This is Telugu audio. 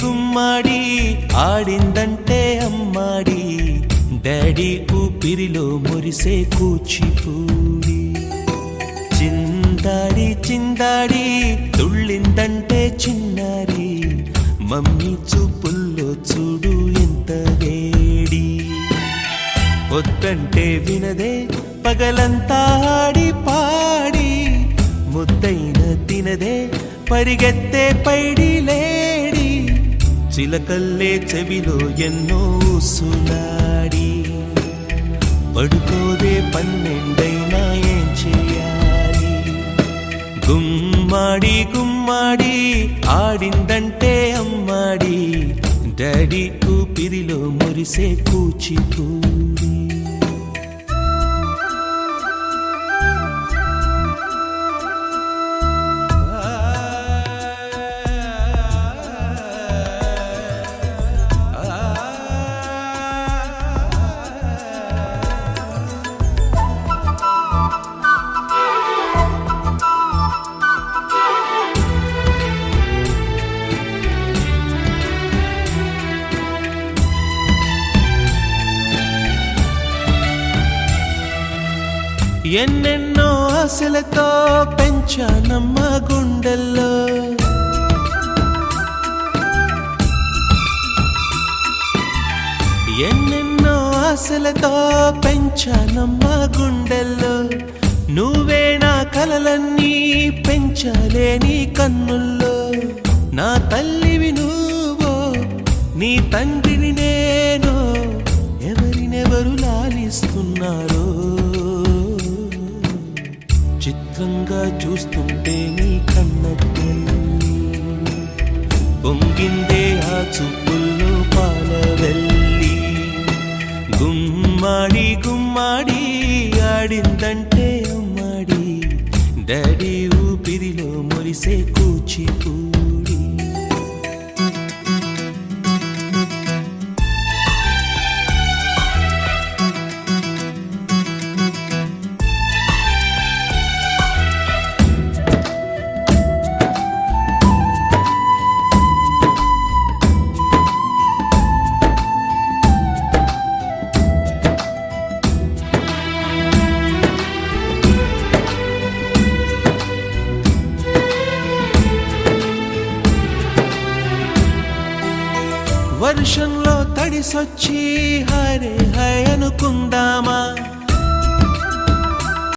గుమ్మాడి ఆడిందంటే అమ్మాడి డాడీ ఊపిరిలో మురిసే కూచిపూడి చిందాడి చిందాడి తుళ్ళిందంటే చిన్నారి మమ్మీ చూపుల్లో చూడు ఎంత వేడి వద్దంటే వినదే పగలంతా ఆడి పాడి ముద్దైన తినదే పరిగెత్తే పైడి లేడి చిలకల్లే చెవిలో ఎన్నో సునాడి పడుకోదే పన్నెండైనా ఏం చేయాలి గుమ్మాడి గుమ్మాడి ఆడిందంటే అమ్మాడి డాడీ ఊపిరిలో మురిసే కూచిపూడి ఎన్నెన్నో ఆశలతో పెంచానమ్మ గుండెల్లో ఎన్నెన్నో ఆశలతో పెంచానమ్మ గుండెల్లో నువ్వే నా కలలన్నీ పెంచాలే నీ కన్నుల్లో నా తల్లివి నువ్వో నీ తండ్రిని నేను ఎవరినెవరు లాలిస్తున్నారో చిత్రంగా చూస్తుంటే నీ కన్నట్టు పొంగిందే ఆ చూపుల్లో పాలవెల్లి గుమ్మాడి గుమ్మాడి ఆడిందంటే అమ్మాడి డాడీ ఊపిరిలో మురిసే కూచిపూడి వర్షంలో తడిసొచ్చి హరే హై అనుకుందామా